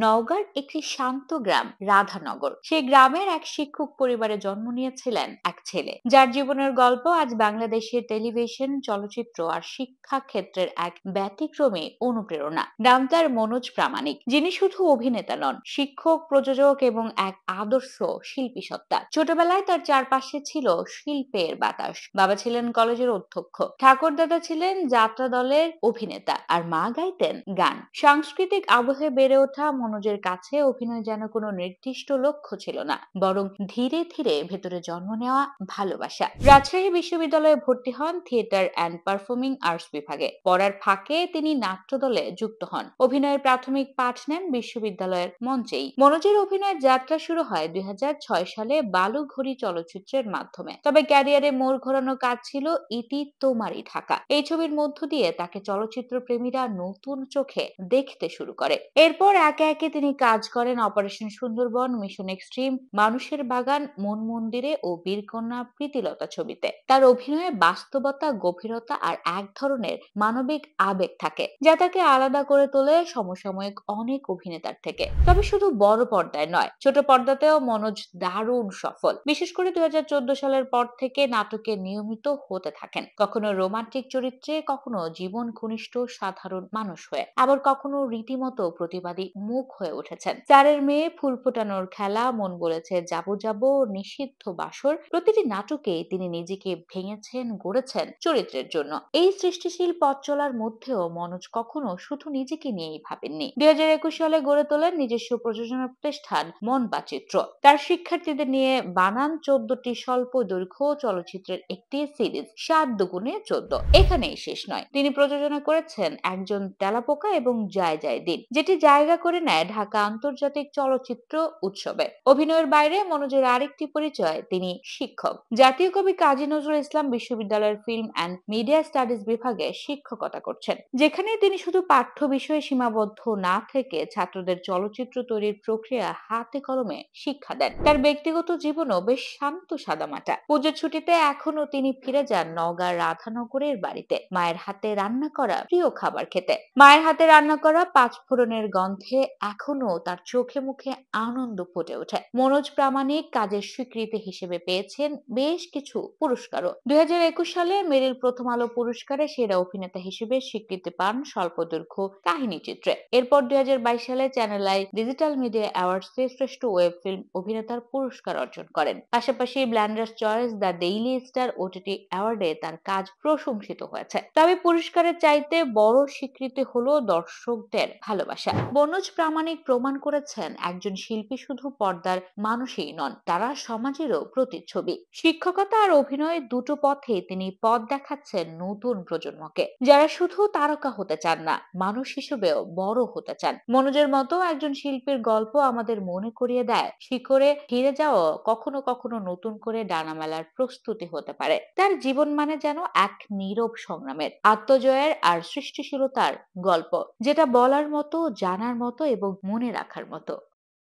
নওগাঁর একটি শান্ত গ্রাম রাধানগর। সেই গ্রামের এক শিক্ষক পরিবারে জন্ম নিয়েছিলেন এক ছেলে, যার জীবনের গল্প আজ বাংলাদেশের টেলিভিশন, চলচ্চিত্র আর শিক্ষা ক্ষেত্রের এক ব্যতিক্রমী অনুপ্রেরণা। নাম তার মনোজ প্রামাণিক, যিনি শুধু অভিনেতা নন, শিক্ষক, প্রযোজক এবং এক আদর্শ শিল্পী সত্তা। ছোটবেলায় তার চারপাশে ছিল শিল্পের বাতাস। বাবা ছিলেন কলেজের অধ্যক্ষ, ঠাকুরদাদা ছিলেন যাত্রা দলের অভিনেতা, আর মা গাইতেন গান। সাংস্কৃতিক আবহে বেড়ে ওঠা মনোজের কাছে অভিনয় যেন কোনো নির্দিষ্ট লক্ষ্য ছিল না, বরং ধীরে ধীরে ভেতরে জন্ম নেওয়া ভালোবাসা। রাজশাহী বিশ্ববিদ্যালয়ে ভর্তি হন থিয়েটার অ্যান্ড পারফর্মিং আর্টস বিভাগে। পড়ার ফাঁকে তিনি নাট্য দলে যুক্ত হন। অভিনয়ের প্রাথমিক পাঠ নেন বিশ্ববিদ্যালয়ের মঞ্চেই। মনোজের অভিনয়ের যাত্রা শুরু হয় 2006 সালে বালু ঘড়ি চলচ্চিত্রের মাধ্যমে। তবে ক্যারিয়ারে মোড় ঘোরানো কাজ ছিল ইতি তোমারই ঢাকা। এই ছবির মধ্য দিয়ে তাকে চলচ্চিত্র প্রেমীরা নতুন চোখে দেখতে শুরু করে। এরপর একে একে তিনি কাজ করেন অপারেশন সুন্দরবন, মিশন এক্সট্রিম, মানুষের বাগান, মন মন্দিরে ও বীরকন্যা প্রীতিলতা ছবিতে। তার অভিনয়ে বাস্তবতা, গভীরতা আর এক ধরনের মানবিক আবেগ থাকে, যা তাকে আলাদা করে তোলে সমসাময়িক অনেক অভিনেতার থেকে। তবে শুধু বড় পর্দায় নয়, ছোট পর্দাতেও মনোজ দারুণ সফল। বিশেষ করে 2014 সালের পর থেকে নাটকে নিয়মিত হতে থাকেন, কখনো রোমান্টিক চরিত্রে, কখনো জীবন ঘনিষ্ঠ সাধারণ মানুষ হয়ে, আবার কখনো রীতিমতো প্রতিবাদী মুখ হয়ে উঠেছেন। চারের মেয়ে, ফুল ফোটানোর খেলা, মন বলেছে যাবো যাবো, নিষিদ্ধ বাসর, প্রতিটি নাটকেই তিনি নিজেকে ভেঙেছেন, গড়েছেন চরিত্রের জন্য। এই সৃষ্টিশীল পথ চলার মধ্যেও মনোজ কখনো শুধু নিজেকে নিয়েই ভাবেননি। 2021 সালে গড়ে তোলেন নিজস্ব প্রযোজনা প্রতিষ্ঠান মন বাচিত্র। তার শিক্ষার্থীদের নিয়ে বানান 14টি স্বল্প দৈর্ঘ্য চলচ্চিত্রের একটি সিরিজ 7 দুগুণে 14। এখানেই শেষ নয়, তিনি প্রযোজনা করেছেন একজন তেলাপোকা এবং যায় যায় দিন, যেটি জায়গা করে নেয় ঢাকা আন্তর্জাতিক চলচ্চিত্র উৎসবে। অভিনয়ের বাইরে মনোজের আরেকটি পরিচয়, তিনি শিক্ষক। জাতীয় কবি কাজী নজরুল ইসলাম বিশ্ববিদ্যালয়ের ফিল্ম অ্যান্ড মিডিয়া স্টাডিজ বিভাগে শিক্ষকতা করছেন, যেখানে তিনি শুধু পাঠ্য বিষয়ে সীমাবদ্ধ না থেকে ছাত্রদের চলচ্চিত্র তৈরির প্রক্রিয়া হাতে কলমে শিক্ষা দেন। তার ব্যক্তিগত জীবনও বেশ শান্ত সাদামাটা। পুজোর ছুটিতে এখনো তিনি ফিরে যান নওগাঁ রাধানগরের বাড়িতে, মায়ের হাতে রান্না করা প্রিয় খাবার খেতে। মায়ের হাতে রান্না করা পাঁচফোড়নের গন্ধে এখনো তার চোখে মুখে আনন্দ ফুটে ওঠে। মনোজ প্রামাণিক কাজের স্বীকৃতি হিসেবে পেয়েছেন বেশ কিছু পুরস্কারও। 2021 সালে মেরিল প্রথম আলো পুরস্কারে সেরা অভিনেতা হিসেবে স্বীকৃতি পান স্বল্পদৈর্ঘ্য কাহিনী চিত্রে। এরপর 2022 সালে চ্যানেল আই ডিজিটাল মিডিয়া অ্যাওয়ার্ডসে শ্রেষ্ঠ ওয়েব ফিল্ম অভিনেতার পুরস্কার অর্জন করেন। পাশাপাশি Blender's choice, the Daily Star OTT অ্যাওয়ার্ডে তার কাজ প্রশংসিত হয়েছে। তবে পুরস্কারের চাইতে বড় স্বীকৃতি হলো দর্শকদের ভালোবাসা। মনোজ প্রামাণিক প্রমাণ করেছেন একজন শিল্পী শুধু পর্দার মানুষই নন, তারা সমাজেরও প্রতিচ্ছবি। শিক্ষকতা আর অভিনয় দুটো পথে তিনি পথ দেখাচ্ছেন নতুন প্রজন্মকে, যারা শুধু তারকা হতে চান না, মানুষ হিসেবেও বড় হতে চান। মনোজের মতো একজন শিল্পীর গল্প আমাদের মনে করিয়ে দেয়, শিকড়ে ফিরে যাওয়া কখনো কখনো নতুন করে ডানা মেলার প্রস্তুতি হতে পারে। তার জীবন মানে যেন এক নীরব সংগ্রামের, আত্মজয়ের আর সৃষ্টিশীলতার গল্প, যেটা বলার মতো, জানার মতো এবং মনে রাখার মতো।